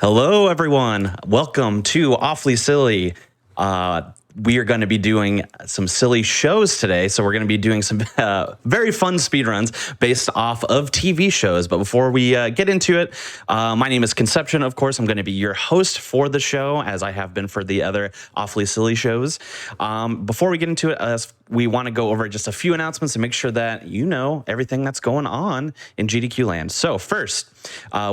Hello, everyone. Welcome to Awfully Silly. We are going to be doing some silly shows today. So we're going to be doing some very fun speedruns based off of TV shows. But before we get into it, my name is Conception. Of course, I'm going to be your host for the show, as I have been for the other Awfully Silly shows. Before we get into it, we want to go over just a few announcements and make sure that you know everything that's going on in GDQ land. So first,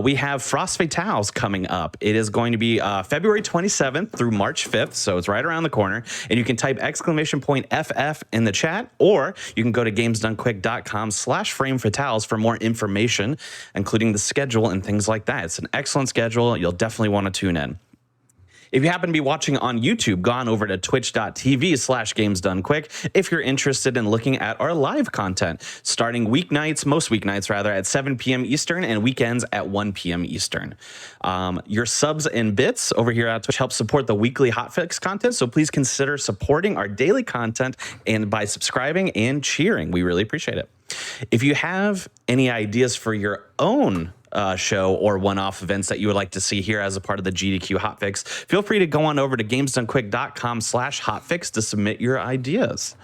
we have Frost Fatales coming up. It is going to be February 27th through March 5th, so it's right around the corner. And you can type !FF in the chat, or you can go to gamesdonequick.com/framefatales for more information, including the schedule and things like that. It's an excellent schedule. You'll definitely want to tune in. If you happen to be watching on YouTube, go on over to twitch.tv/gamesdonequick if you're interested in looking at our live content, starting most weeknights at 7 p.m. Eastern and weekends at 1 p.m. Eastern. Your subs and bits over here at Twitch help support the weekly Hotfix content, so please consider supporting our daily content and by subscribing and cheering. We really appreciate it. If you have any ideas for your own show or one-off events that you would like to see here as a part of the GDQ Hotfix, feel free to go on over to gamesdonequick.com/hotfix to submit your ideas.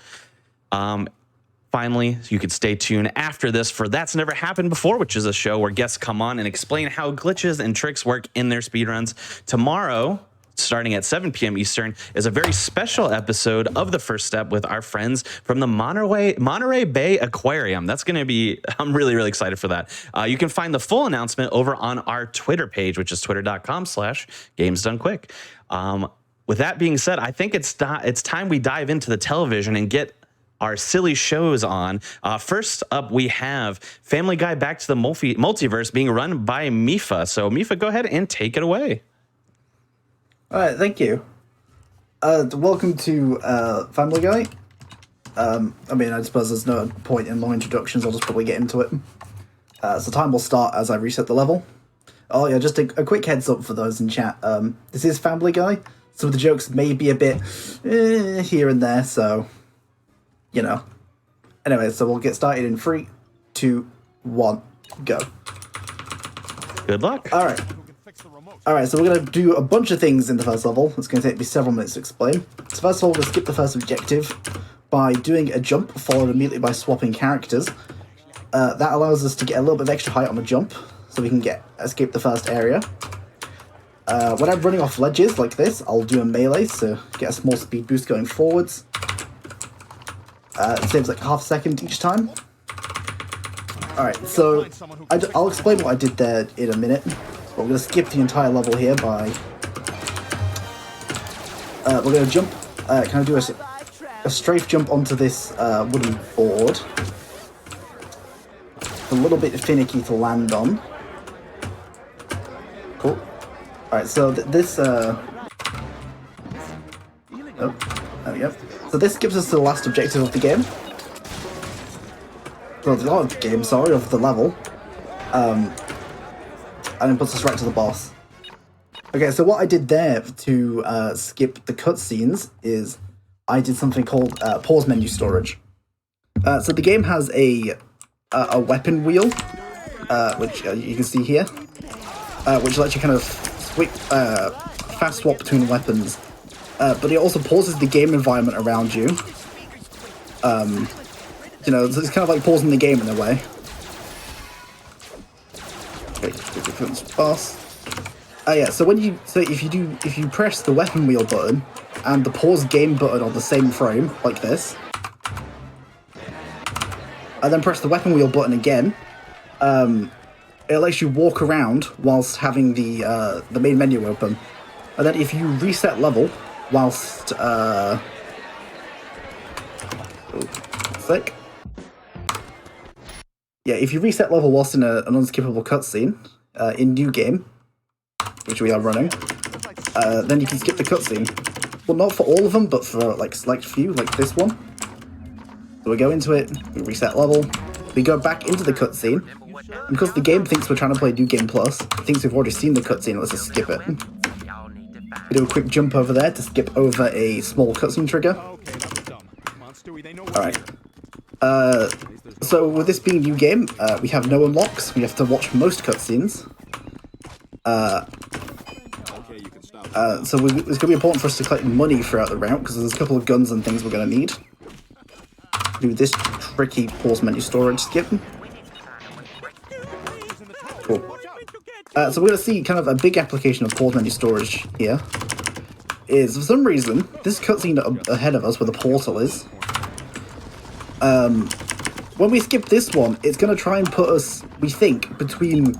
Finally, you could stay tuned after this for That's Never Happened Before, which is a show where guests come on and explain how glitches and tricks work in their speedruns. Tomorrow, starting at 7 p.m. Eastern, is a very special episode of The First Step with our friends from the Monterey Bay Aquarium. That's going to be, I'm really, really excited for that. You can find the full announcement over on our Twitter page, which is twitter.com/gamesdonequick. With that being said, I think it's time we dive into the television and get our silly shows on. First up, we have Family Guy Back to the Multiverse being run by Mifa. So Mifa, go ahead and take it away. All right, thank you. Welcome to Family Guy. I suppose there's no point in long introductions. I'll just probably get into it. So time will start as I reset the level. Oh yeah, just a quick heads up for those in chat. This is Family Guy. Some of the jokes may be a bit here and there, so you know. Anyway, so we'll get started in 3, 2, 1, go. Good luck. All right. Alright, so we're going to do a bunch of things in the first level. It's going to take me several minutes to explain. So first of all, we're going to skip the first objective by doing a jump, followed immediately by swapping characters. That allows us to get a little bit of extra height on the jump, so we can escape the first area. When I'm running off ledges like this, I'll do a melee, so get a small speed boost going forwards. It saves like half a second each time. Alright, so I'll explain what I did there in a minute. But we're going to skip the entire level here by... we're going to jump... can I do a strafe jump onto this wooden board? It's a little bit finicky to land on. Cool. Alright, so this... Oh, there we go. So this gives us the last objective of the game. Well, of the level. And then puts us right to the boss. Okay, so what I did there to skip the cutscenes is I did something called pause menu storage. So the game has a weapon wheel, which you can see here, which lets you kind of fast swap between weapons. But it also pauses the game environment around you. So it's kind of like pausing the game in a way. Boss. Yeah. So if you press the weapon wheel button and the pause game button on the same frame like this, and then press the weapon wheel button again, it lets you walk around whilst having the main menu open. And then if you reset level whilst if you reset level whilst in an unskippable cutscene in New Game, which we are running, then you can skip the cutscene. Well, not for all of them, but for like select few, like this one. So we go into it, we reset level, we go back into the cutscene. Because the game thinks we're trying to play New Game Plus, it thinks we've already seen the cutscene, let's just skip it. We do a quick jump over there to skip over a small cutscene trigger. Alright. So with this being a new game, we have no unlocks. We have to watch most cutscenes. So it's going to be important for us to collect money throughout the route, because there's a couple of guns and things we're going to need. Do this tricky pause menu storage skip. Cool. So we're going to see kind of a big application of pause menu storage here. Is, for some reason, this cutscene ahead of us where the portal is, when we skip this one, it's going to try and put us, we think, between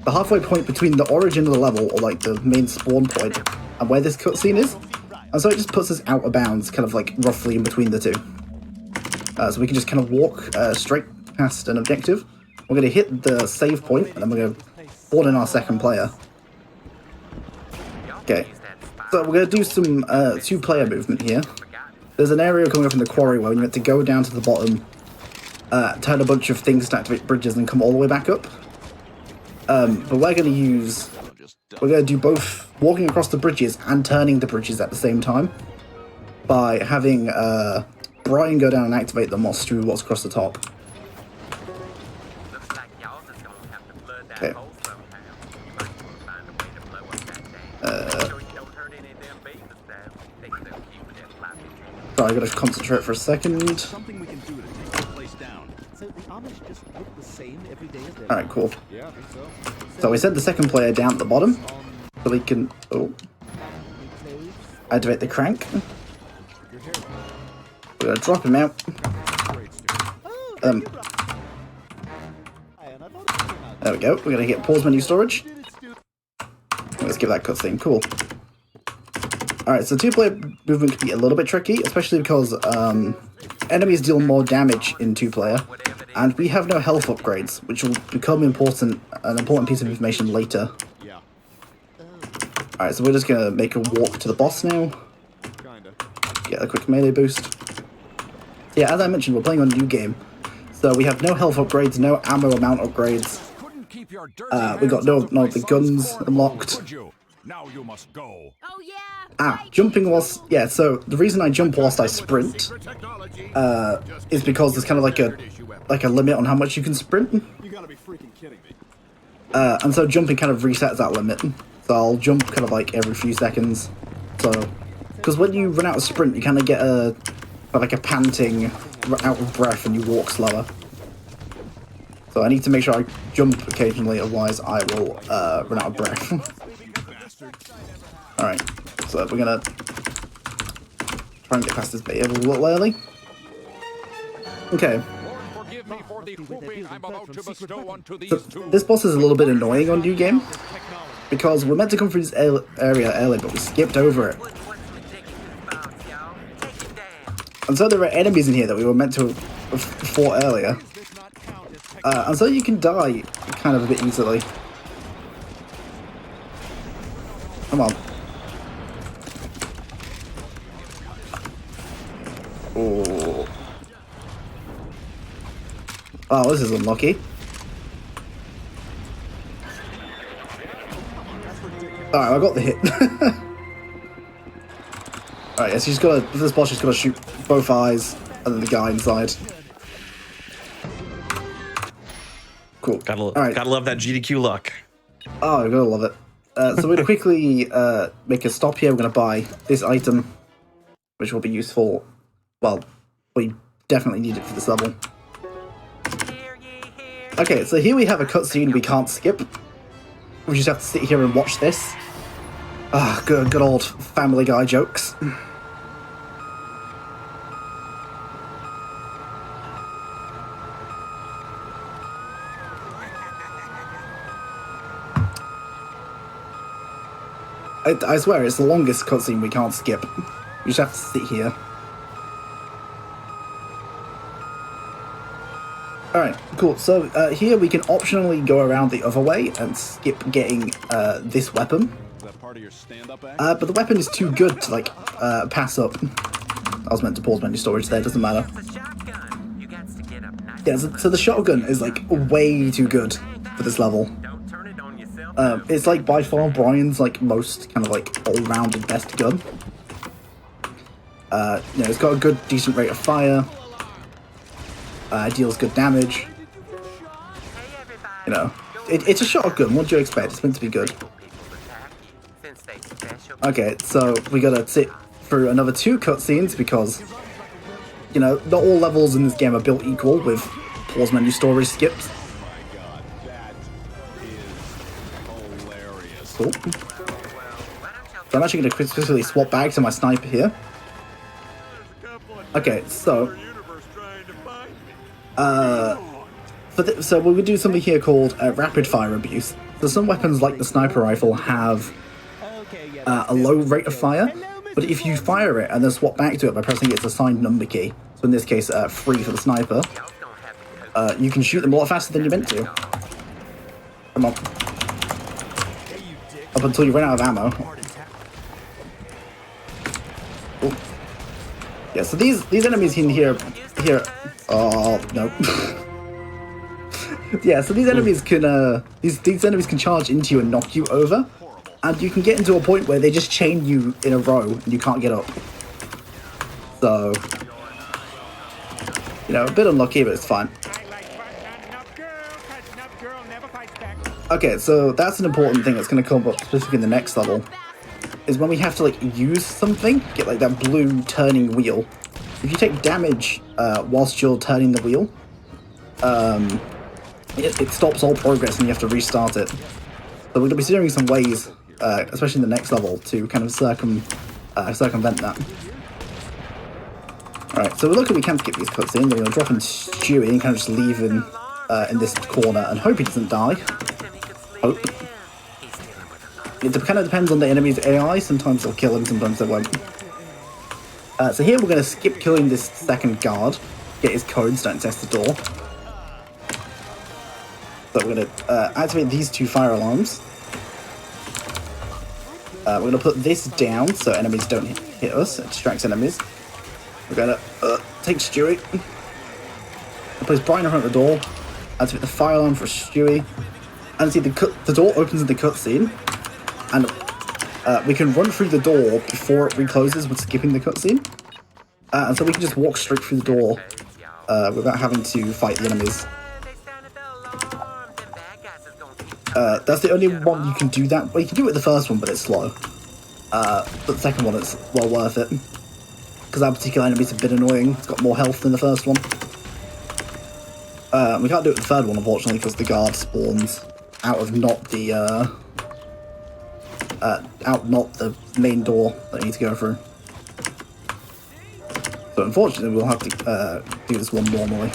the halfway point between the origin of the level, or like the main spawn point, and where this cutscene is. And so it just puts us out of bounds, kind of like roughly in between the two. So we can just kind of walk straight past an objective. We're going to hit the save point, and then we're going to spawn in our second player. Okay. So we're going to do some two-player movement here. There's an area coming up in the quarry where you're meant to go down to the bottom, turn a bunch of things to activate bridges, and come all the way back up. But we're going to do both walking across the bridges and turning the bridges at the same time by having Brian go down and activate them while Stu walks across the top. Okay. Sorry, I gotta concentrate for a second. Something we can do to take the place down. So the Amish just look the same every day as they Alright, cool. Yeah, I think so. So we sent the second player down at the bottom, so we can activate the crank. We're gonna drop him out. There we go. We're gonna get pause menu storage. Let's give that cutscene. Cool. Alright, so two-player movement can be a little bit tricky, especially because enemies deal more damage in two-player, and we have no health upgrades, which will become an important piece of information later. Alright, so we're just gonna make a walk to the boss now. Get a quick melee boost. Yeah, as I mentioned, we're playing on a new game, so we have no health upgrades, no ammo amount upgrades. We got no of the guns unlocked. Now you must go. Oh yeah. Jumping whilst so the reason I jump whilst I sprint is because there's kind of like a limit on how much you can sprint. You gotta be freaking kidding me. And so jumping kind of resets that limit. So I'll jump kind of like every few seconds. So because when you run out of sprint, you kind of get a panting, out of breath, and you walk slower. So I need to make sure I jump occasionally, otherwise I will run out of breath. Alright, so we're gonna try and get past this bit a little early. Okay. So this boss is a little bit annoying on New Game, because we're meant to come through this area early, but we skipped over it. And so there are enemies in here that we were meant to have fought earlier. And so you can die kind of a bit easily. Come on. Oh. Oh, this is unlucky. Alright, I got the hit. Alright, yes, this boss just gotta shoot both eyes and then the guy inside. Cool. Gotta love that GDQ luck. Oh, you're gonna love it. So we're gonna quickly make a stop here. We're gonna buy this item, which will be useful. Well, we definitely need it for this level. Okay, so here we have a cutscene we can't skip. We just have to sit here and watch this. Ah, good old Family Guy jokes. I swear, it's the longest cutscene we can't skip. We just have to sit here. Alright, cool. So here we can optionally go around the other way and skip getting this weapon. Is that part of your stand-up act? But the weapon is too good to, like, pass up. I was meant to pause menu storage there, doesn't matter. Yeah, so the shotgun is, like, way too good for this level. It's like by far Brian's like most kind of like all-rounded best gun. It's got a good decent rate of fire. Deals good damage. It's a shotgun. What do you expect? It's meant to be good. Okay, so we gotta sit through another 2 cutscenes because, you know, not all levels in this game are built equal with pause menu story skips. Cool. So I'm actually going to quickly swap back to my sniper here. Okay, so so we're going to do something here called rapid fire abuse. So some weapons like the sniper rifle have a low rate of fire, but if you fire it and then swap back to it by pressing its assigned number key, so in this case 3 for the sniper, you can shoot them a lot faster than you meant to. Come on. Up until you run out of ammo. Ooh. Yeah, so these enemies in here, oh no. Yeah, so these enemies can these enemies can charge into you and knock you over, and you can get into a point where they just chain you in a row and you can't get up. So, you know, a bit unlucky, but it's fine. Okay, so that's an important thing that's going to come up specifically in the next level, is when we have to, like, use something, get, like, that blue turning wheel. If you take damage whilst you're turning the wheel, it stops all progress and you have to restart it. So we're going to be seeing some ways, especially in the next level, to kind of circumvent that. Alright, so we're looking, we can skip these cutscenes. We're going to drop in Stewie and kind of just leave him in this corner and hope he doesn't die. Hope. It kind of depends on the enemy's AI. Sometimes they'll kill him, sometimes they won't. So here we're going to skip killing this second guard, get his codes, don't test the door. So we're going to activate these 2 fire alarms. We're going to put this down so enemies don't hit us, it distracts enemies. We're going to take Stewie. Place Brian in front of the door, activate the fire alarm for Stewie. And see, the door opens in the cutscene, and we can run through the door before it recloses with skipping the cutscene. And so we can just walk straight through the door without having to fight the enemies. That's the only one you can do that. Well, you can do it with the first one, but it's slow. But the second one, it's well worth it. Because that particular enemy's a bit annoying. It's got more health than the first one. We can't do it with the third one, unfortunately, because the guard spawns out of not the main door that you need to go through. So unfortunately, we'll have to do this one normally.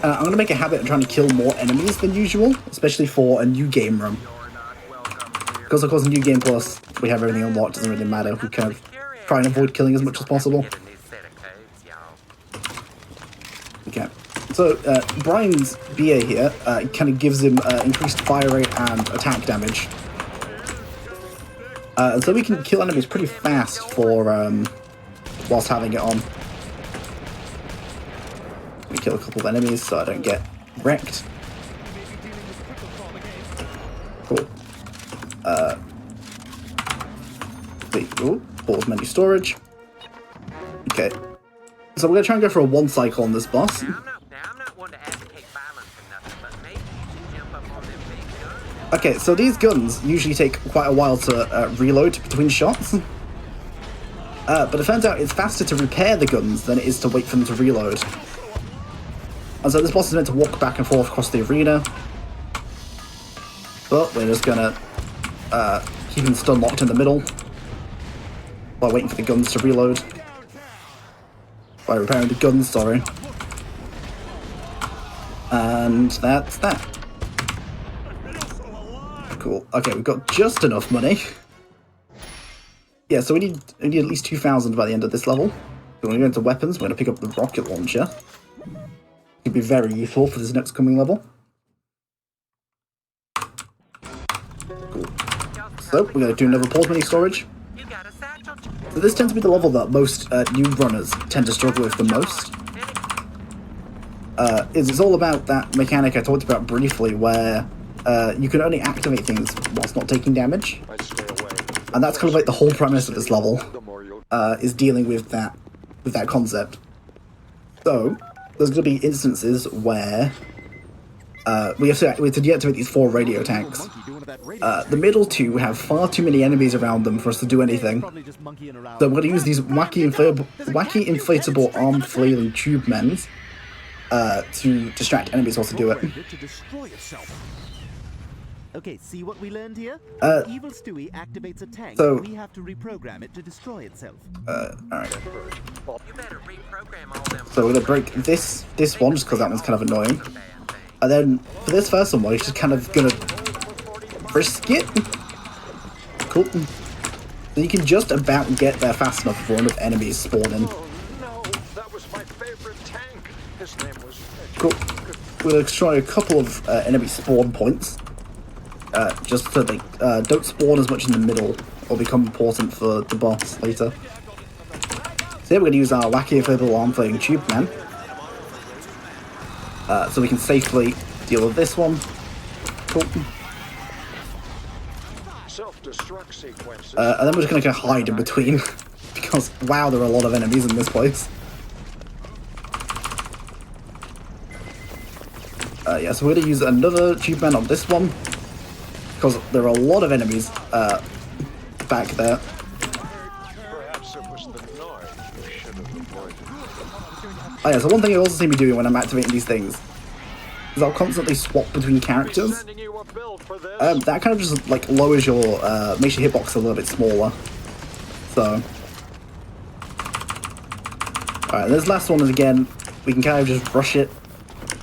I'm going to make a habit of trying to kill more enemies than usual, especially for a new game run. Because of course in New Game Plus, we have everything unlocked, doesn't really matter. We kind of try and avoid killing as much as possible. Okay. So, Brian's BA here kind of gives him increased fire rate and attack damage. And so we can kill enemies pretty fast for whilst having it on. Let me kill a couple of enemies so I don't get wrecked. Cool. Ooh, pause menu storage. Okay. So we're going to try and go for a 1 cycle on this boss. Okay, so these guns usually take quite a while to reload between shots. But it turns out it's faster to repair the guns than it is to wait for them to reload. And so this boss is meant to walk back and forth across the arena. But we're just going to keep him stun locked in the middle while waiting for the guns to reload. By repairing the guns, sorry. And that's that. Cool. Okay, we've got just enough money. Yeah, so we need at least 2,000 by the end of this level. So we're going to go into weapons. We're going to pick up the rocket launcher. Could be very useful for this next coming level. Cool. So we're going to do another pause menu storage. So this tends to be the level that most new runners tend to struggle with the most. It's all about that mechanic I talked about briefly, where you can only activate things whilst not taking damage. And that's kind of like the whole premise of this level, is dealing with that concept. So there's going to be instances where we have to deactivate these 4 radio tanks. The middle 2 have far too many enemies around them for us to do anything. So we're going to use these wacky inflatable armed flailing tube men to distract enemies while to do it. Okay, see what we learned here? Evil Stewie activates a tank, so we have to reprogram it to destroy itself. Alright. You better reprogram all them. So we're gonna break this one just because that one's kind of annoying. And then for this first one, we're just kind of gonna risk it. Cool. So you can just about get there fast enough before enough enemies spawn in. Oh no, that was my favorite tank. His name was... Cool. We're gonna try a couple of enemy spawn points. Just so they don't spawn as much in the middle or become important for the boss later. So here we're going to use our wacky inflatable arm flailing tube man. So we can safely deal with this one. Cool. Self-destruct sequences. And then we're just going to go hide in between. Because, wow, there are a lot of enemies in this place. Yeah, so we're going to use another tube man on this one. Because there are a lot of enemies back there. Perhaps it was the noise we should have avoided. Oh yeah, so one thing I also see me doing when I'm activating these things is I'll constantly swap between characters. Sending you a build for this. That kind of just like lowers your, makes your hitbox a little bit smaller. So. Alright, this last one is again, we can kind of just rush it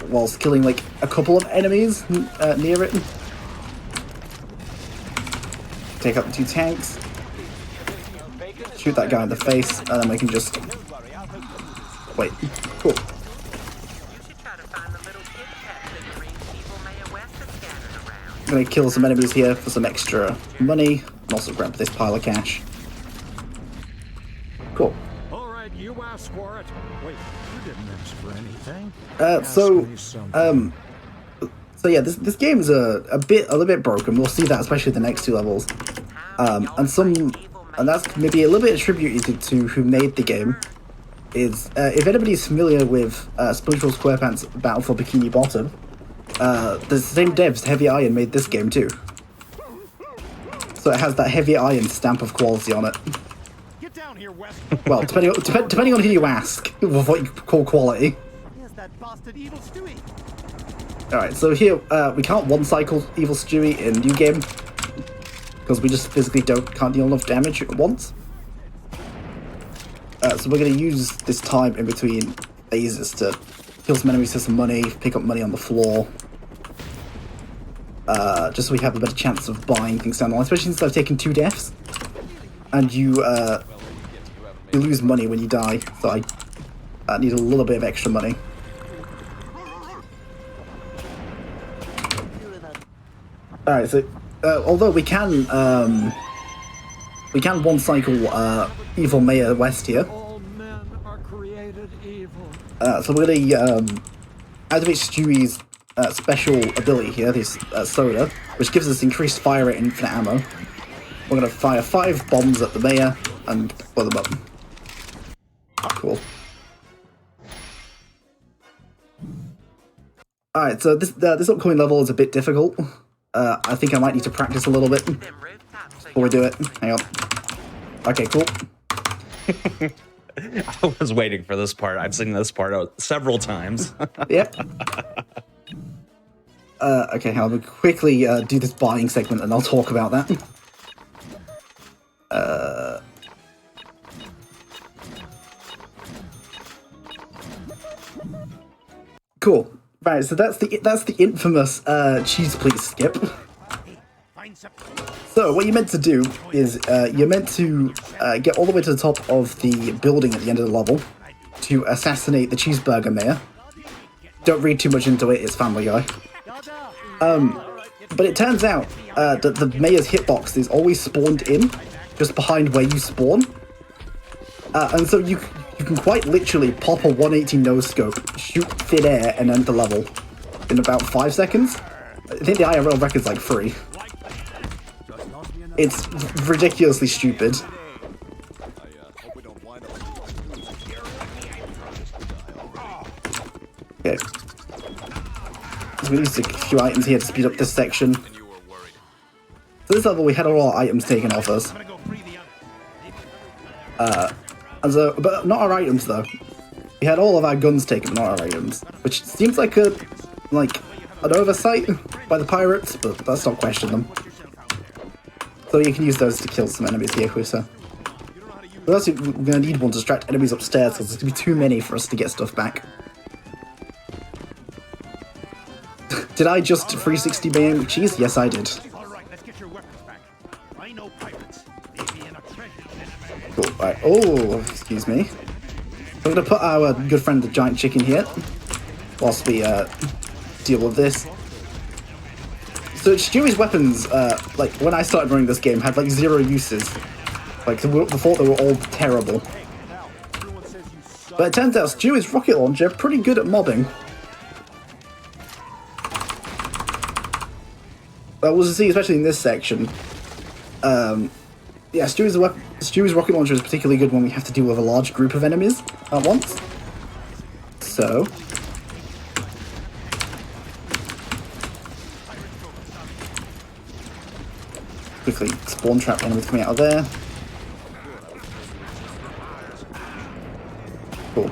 whilst killing like a couple of enemies near it. Take out the 2 tanks, shoot that guy in the face, and then we can just... Wait, cool. You should try to find the little Kit Kat figurines Evil Mayor West is scattered around. I'm gonna kill some enemies here for some extra money, and also grab this pile of cash. Cool. All right, you asked for it. Wait, you didn't ask for anything. So yeah, this game is a little bit broken. We'll see that, especially the next 2 levels. And that's maybe a little bit attributed to who made the game. Is if anybody's familiar with SpongeBob SquarePants Battle for Bikini Bottom, the same devs, Heavy Iron, made this game too. So it has that Heavy Iron stamp of quality on it. Get down here, West. Well, depending on who you ask, with what you call quality. Here's that bastard Evil Stewie. Alright, so here, we can't one-cycle Evil Stewie in New Game, because we just physically can't deal enough damage at once. So we're going to use this time in between phases to kill some enemies for some money, pick up money on the floor, just so we have a better chance of buying things down the line, especially since I've taken 2 deaths, and you lose money when you die, so I need a little bit of extra money. Alright, so although we can one cycle Evil Mayor West here. All men are created evil. So we're gonna activate Stewie's special ability here, this soda, which gives us increased fire rate and infinite ammo. We're gonna fire 5 bombs at the mayor and blow them up. Cool. Alright, so this upcoming level is a bit difficult. I think I might need to practice a little bit before we do it. Hang on. Okay, cool. I was waiting for this part. I've seen this part out several times. Yep. Okay, I'll quickly do this buying segment and I'll talk about that. Cool. Right, so that's the infamous cheese please skip. So what you're meant to do is you're meant to get all the way to the top of the building at the end of the level to assassinate the cheeseburger mayor. Don't read too much into it, it's Family Guy. But it turns out that the mayor's hitbox is always spawned in, just behind where you spawn. And so you can quite literally pop a 180 no-scope, shoot thin air, and end the level in about 5 seconds. I think the IRL record's like 3. It's ridiculously stupid. Okay. So we used a few items here to speed up this section. So this level we had all our items taken off us. But not our items though. We had all of our guns taken, but not our items. Which seems like an oversight by the pirates, but let's not question them. So you can use those to kill some enemies here, Husa. We're also going to need one to distract enemies upstairs, because there's going to be too many for us to get stuff back. Did I just 360 Bayonne with cheese? Yes, I did. Alright, let's get your weapons back. I know pirates. They be in a treasure. Cool. Right. Oh, excuse me. We're going to put our good friend the giant chicken here, whilst we deal with this. So Stewie's weapons, like when I started running this game, had like 0 uses. Like before they were all terrible. But it turns out Stewie's rocket launcher pretty good at mobbing. We'll see, especially in this section. Yeah, Stewie's rocket launcher is particularly good when we have to deal with a large group of enemies at once. So quickly spawn trap enemies coming out of there. Cool.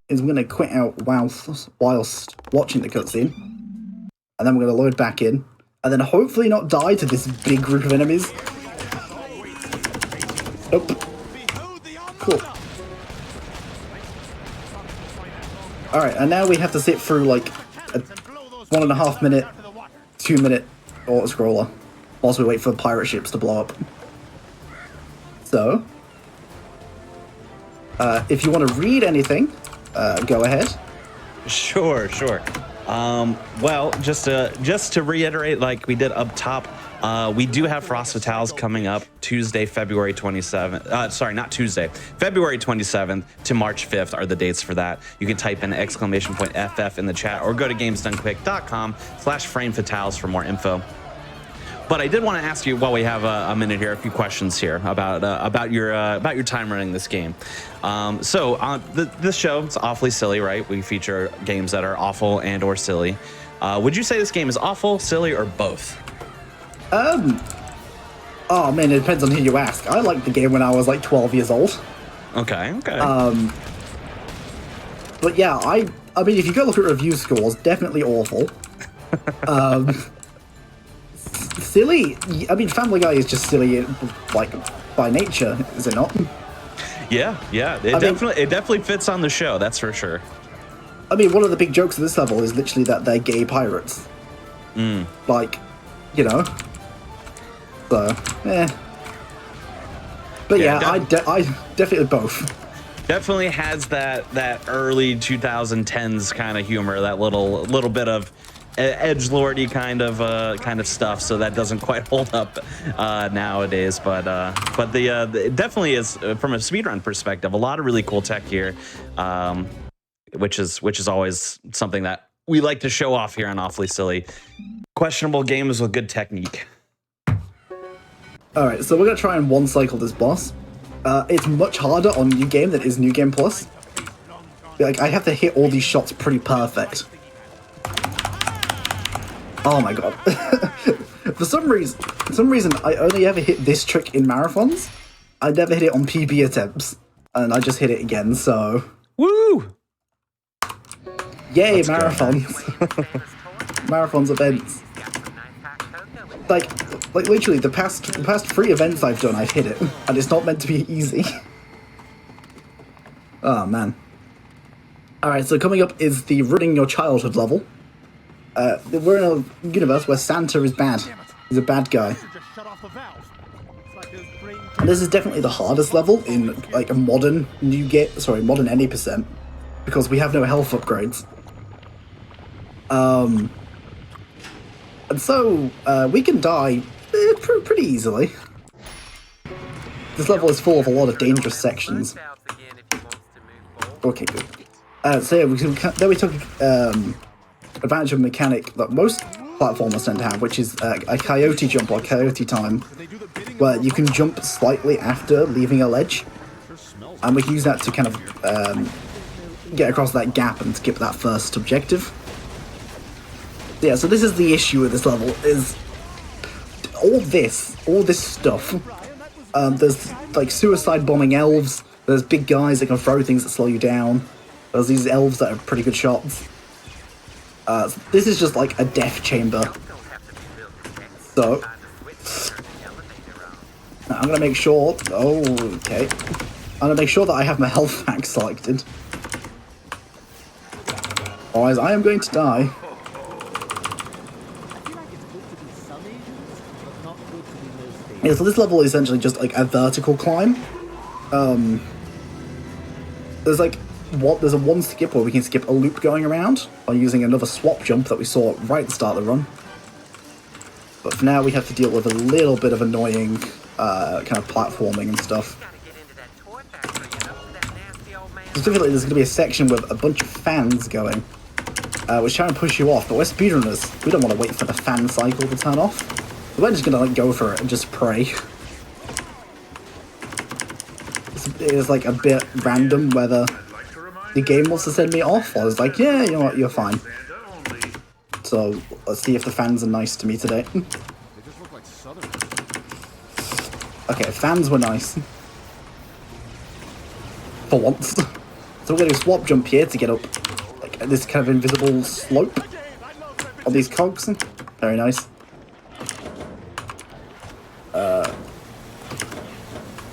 Is we're going to quit out whilst watching the cutscene, and then we're going to load back in, and then hopefully not die to this big group of enemies. Nope. Cool. Alright, and now we have to sit through like a 1.5 minute, 2 minute auto-scroller whilst we wait for the pirate ships to blow up. So, if you want to read anything, go ahead. Sure. Well, just to reiterate, like we did up top, we do have Frost Fatales coming up Tuesday, February 27th. Sorry, not Tuesday. February 27th to March 5th are the dates for that. You can type in !FF in the chat or go to gamesdonequick.com/framefatales for more info. But I did want to ask you, while we have a minute here, a few questions here about your time running this game. This show, it's awfully silly, right? We feature games that are awful and or silly. Would you say this game is awful, silly, or both? Oh man, it depends on who you ask. I liked the game when I was like 12 years old. Okay. But yeah, I mean, if you go look at review scores, definitely awful. Silly. I mean, Family Guy is just silly, like by nature, is it not? Yeah. It definitely fits on the show. That's for sure. I mean, one of the big jokes of this level is literally that they're gay pirates. Like, you know. So, But yeah, I definitely both. Definitely has that early 2010s kind of humor, that little bit of edgelordy kind of stuff, so that doesn't quite hold up nowadays. But it definitely is, from a speedrun perspective, a lot of really cool tech here, which is always something that we like to show off here on Awfully Silly. Questionable games with good technique. Alright, so we're gonna try and one cycle this boss. It's much harder on New Game than it is New Game Plus. Like, I have to hit all these shots pretty perfect. Oh my god. For some reason, I only ever hit this trick in marathons. I never hit it on PB attempts. And I just hit it again, so... Woo! Yay, marathons. Marathons events. Like literally, the past 3 events I've done, I've hit it. And it's not meant to be easy. Oh, man. Alright, so coming up is the Ruining Your Childhood level. We're in a universe where Santa is bad. He's a bad guy. And this is definitely the hardest level in like a modern modern any percent, because we have no health upgrades. And so we can die pretty easily. This level is full of a lot of dangerous sections. Okay, good. So yeah, we took advantage of a mechanic that most platformers tend to have, which is a coyote jump or coyote time, where you can jump slightly after leaving a ledge, and we can use that to kind of get across that gap and skip that first objective. Yeah, so this is the issue with this level, is all this stuff. There's like suicide bombing elves, there's big guys that can throw things that slow you down, there's these elves that are pretty good shots. This is just like a death chamber. So I'm gonna make sure, okay, I'm gonna make sure that I have my health pack selected. Otherwise I am going to die. Yeah, so this level is essentially just like a vertical climb. There's a one skip where we can skip a loop going around by using another swap jump that we saw right at the start of the run. But for now we have to deal with a little bit of annoying kind of platforming and stuff. Specifically, there's going to be a section with a bunch of fans going, which try and push you off, but we're speedrunners. We don't want to wait for the fan cycle to turn off. We're just gonna like go for it and just pray. It is like a bit random whether the game wants to send me off, or it's like, yeah, you know what, you're fine. So let's see if the fans are nice to me today. Okay, fans were nice. For once. So we're gonna swap jump here to get up like this kind of invisible slope on these cogs. Very nice.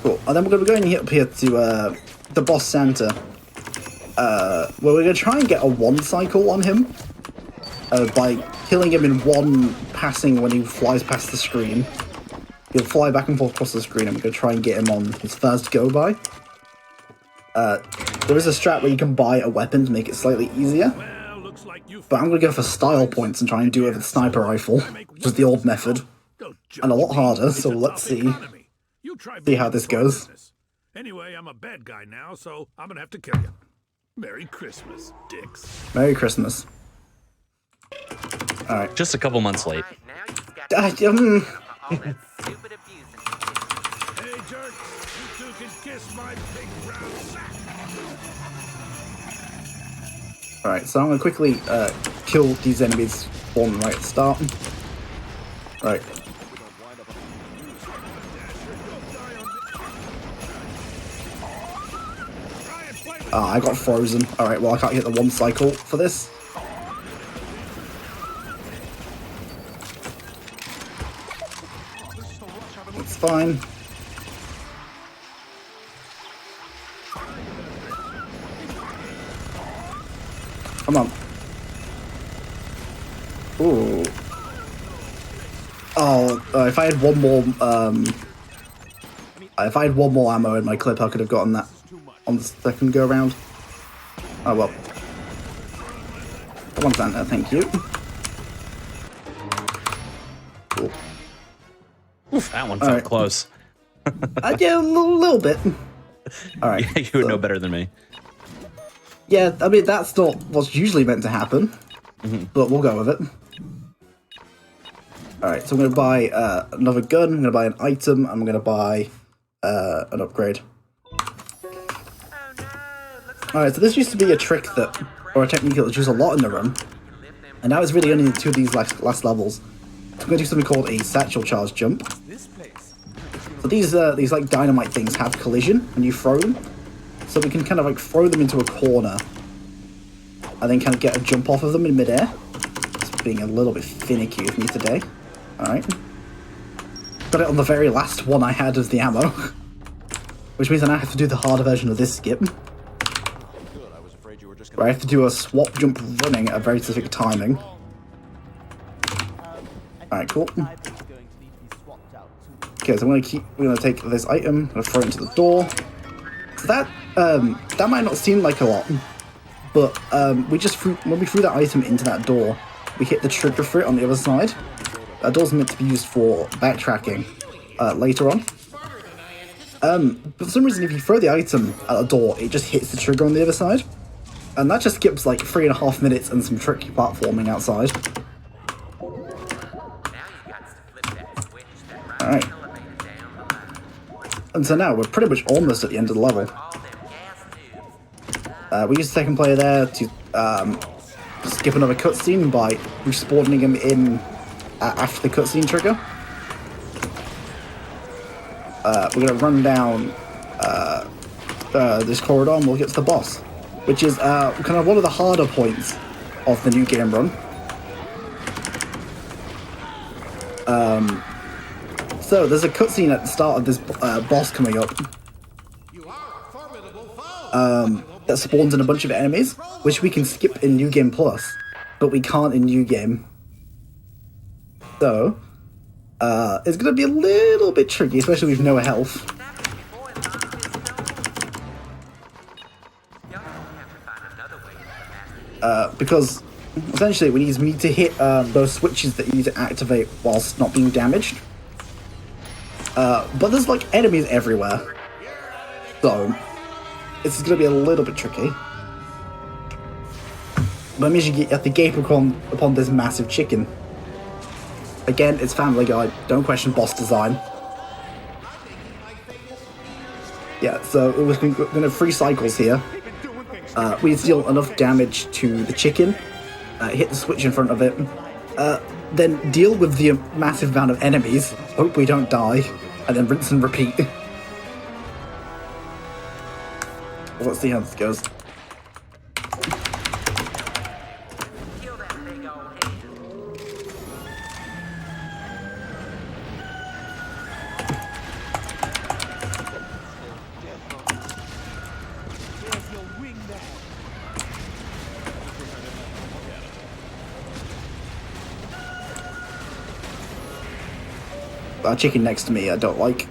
Cool. And then we're going to be going up here to the boss Santa, where we're going to try and get a one cycle on him by killing him in one passing when he flies past the screen. He'll fly back and forth across the screen, and we're going to try and get him on his first go by. There is a strat where you can buy a weapon to make it slightly easier, but I'm going to go for style points and try and do it with a sniper rifle, which is the old method, and a lot harder, so let's see how this goes. Anyway, I'm a bad guy now, so I'm gonna have to kill you. Merry Christmas, dicks. Merry Christmas. Alright. Just a couple months late. Hey, jerk, you two can kiss my big round sack. Alright, so I'm gonna quickly kill these enemies for them right at the start. Right. I got frozen. Alright, well I can't hit the one cycle for this. It's fine. Come on. Ooh. Oh, if I had one more, if I had one more ammo in my clip, I could have gotten that on the second go around. Oh well. One Santa, thank you. Cool. Oof, that one felt close. Yeah, a little bit. Alright. Yeah, you would know better than me. Yeah, I mean, that's not what's usually meant to happen, but we'll go with it. Alright, so I'm going to buy another gun, I'm going to buy an item, I'm going to buy an upgrade. Alright, so this used to be a trick that, or a technique that was used a lot in the run, and now it's really only in two of these last levels. So I'm going to do something called a satchel charge jump. So these like dynamite things have collision when you throw them, so we can kind of like throw them into a corner, and then kind of get a jump off of them in midair. It's being a little bit finicky with me today. Alright. Got it on the very last one I had as the ammo, which means I now have to do the harder version of this skip. Where I have to do a swap jump running at a very specific timing. Alright, cool. Okay, so we're gonna take this item, I'm gonna throw it into the door. So that might not seem like a lot, but when we threw that item into that door, we hit the trigger for it on the other side. That door's meant to be used for backtracking later on. But for some reason, if you throw the item at a door, it just hits the trigger on the other side. And that just skips like 3.5 minutes and some tricky platforming outside. Now you got to flip that switch that rides Alright. the elevator down the line. And so now we're pretty much almost at the end of the level. All them gas tubes. We use the second player there to skip another cutscene by respawning him in after the cutscene trigger. We're gonna run down this corridor and we'll get to the boss, which is kind of one of the harder points of the new game run. So there's a cutscene at the start of this boss coming up that spawns in a bunch of enemies, which we can skip in New Game Plus, but we can't in New Game. So it's gonna be a little bit tricky, especially with no health. Because essentially we need to hit those switches that you need to activate whilst not being damaged. But there's like enemies everywhere, so it's going to be a little bit tricky. But it means you have to gape upon this massive chicken. Again, it's Family Guy, don't question boss design. Yeah, so we're going to have 3 cycles here. We need to deal enough damage to the chicken, hit the switch in front of it, then deal with the massive amount of enemies, hope we don't die, and then rinse and repeat. Let's see how this goes. Kill that big old head. That chicken next to me I don't like.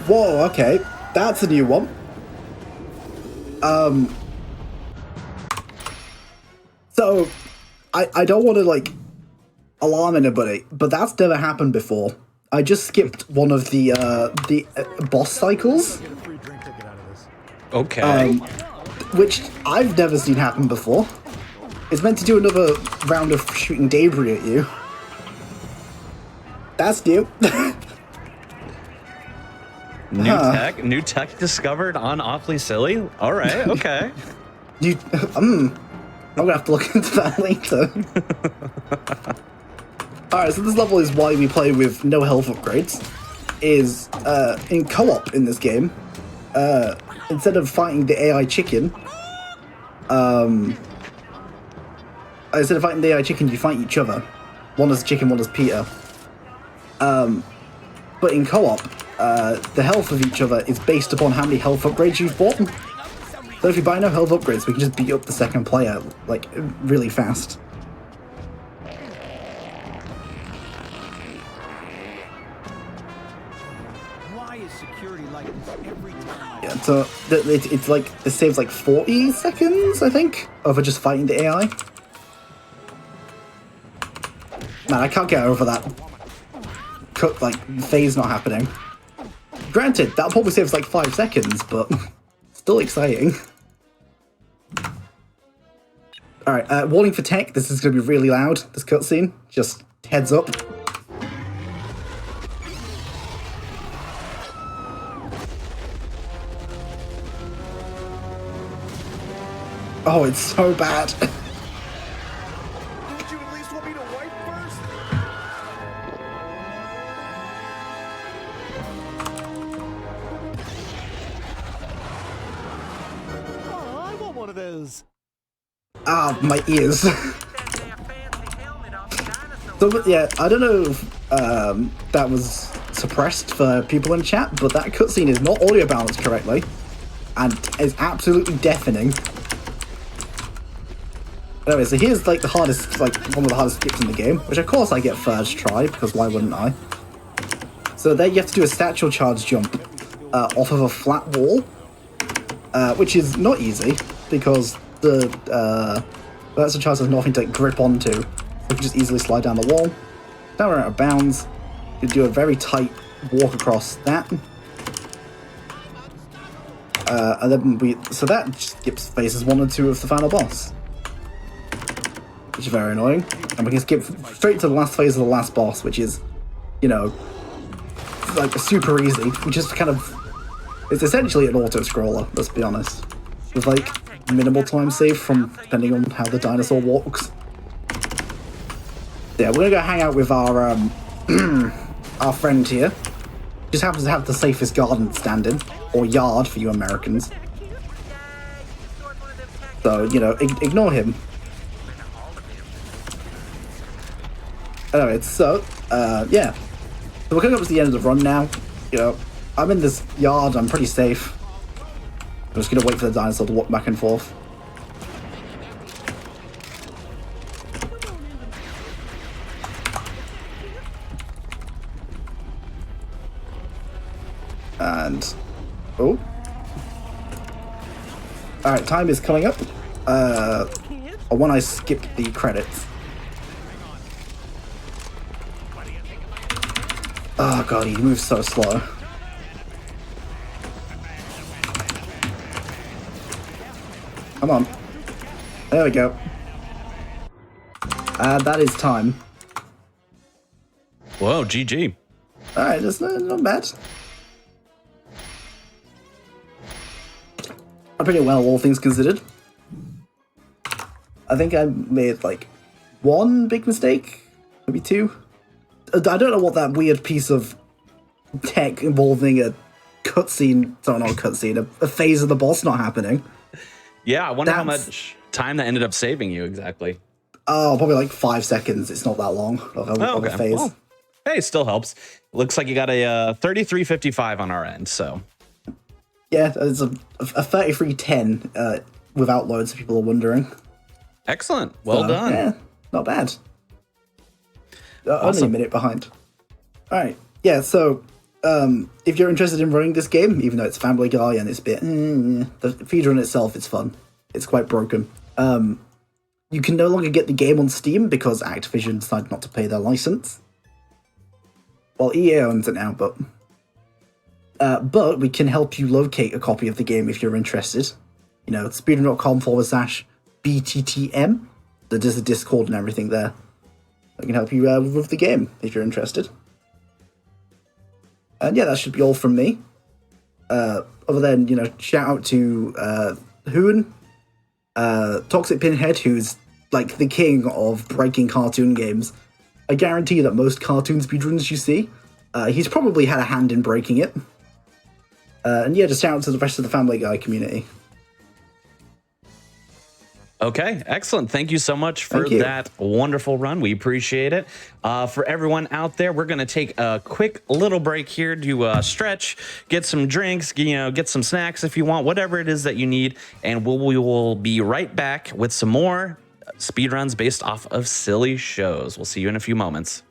Whoa, okay. That's a new one. So, I don't want to, like, alarm anybody, but that's never happened before. I just skipped one of the boss cycles. Okay. Which I've never seen happen before. It's meant to do another round of shooting debris at you. That's new. New tech discovered on Awfully Silly. All right, okay. I'm gonna have to look into that later. Alright, so this level is why we play with no health upgrades. Is in co-op in this game, instead of fighting the AI chicken, you fight each other. One as chicken, one as Peter. But in co-op, the health of each other is based upon how many health upgrades you've bought. So if you buy no health upgrades, we can just beat up the second player, like, really fast. Why is security like this every time? Yeah, so it's like, it saves like 40 seconds, I think, over just fighting the AI. Man, I can't get over that phase not happening. Granted, that probably saves like 5 seconds, but still exciting. Alright, warning for tech, this is going to be really loud, this cutscene. Just heads up. Oh, it's so bad. Would you at least want me to wipe first? Oh, I want one of those. Ah, my ears. That damn fancy helmet off the dinosaur. So, yeah, I don't know if that was suppressed for people in chat, but that cutscene is not audio balanced correctly, and is absolutely deafening. Anyway, so here's like the hardest, like one of the hardest skips in the game, which of course I get first try, because why wouldn't I? So there you have to do a satchel charge jump off of a flat wall, which is not easy, because the But that's a chance there's nothing to grip onto. So we can just easily slide down the wall. Now we're out of bounds. You do a very tight walk across that. And then so that just skips phases 1 and 2 of the final boss. Which is very annoying. And we can skip straight to the last phase of the last boss, which is, you know, like super easy. We just kind of, it's essentially an auto-scroller, let's be honest. With like minimal time save from depending on how the dinosaur walks. Yeah, we're gonna go hang out with our our friend here. Just happens to have the safest garden standing, or yard for you Americans. So, you know, ignore him. Anyway, so, yeah. So we're coming up to the end of the run now. You know, I'm in this yard, I'm pretty safe. I'm just gonna wait for the dinosaur to walk back and forth. And, oh. Alright, time is coming up. When I skip the credits. Oh god, he moves so slow. Come on. There we go. That is time. Whoa, GG. Alright, that's not bad. I'm pretty well, all things considered. I think I made like 1 big mistake, maybe 2. I don't know what that weird piece of tech involving a cutscene, sorry, not a cutscene, a phase of the boss not happening. Yeah, I wonder how much time that ended up saving you exactly. Oh, probably like 5 seconds. It's not that long of a phase. Well, hey, still helps. Looks like you got a 3355 on our end, so. Yeah, it's a 3310 without loads of people are wondering. Excellent. Well done. Yeah, not bad. Awesome. Only a minute behind. All right. Yeah, so if you're interested in running this game, even though it's Family Guy and it's a bit... the feature in itself is fun. It's quite broken. You can no longer get the game on Steam because Activision decided not to pay their license. Well, EA owns it now, but we can help you locate a copy of the game if you're interested. You know, speedrun.com/BTTM. There's a Discord and everything there. I can help you with the game if you're interested. And yeah, that should be all from me. Other than, you know, shout out to Hoon, Toxic Pinhead, who's like the king of breaking cartoon games. I guarantee that most cartoon speedruns you see, he's probably had a hand in breaking it. And yeah, just shout out to the rest of the Family Guy community. Okay, excellent. Thank you so much for that wonderful run. We appreciate it. For everyone out there, we're going to take a quick little break here to stretch, get some drinks, you know, get some snacks if you want, whatever it is that you need. And we will be right back with some more speedruns based off of silly shows. We'll see you in a few moments.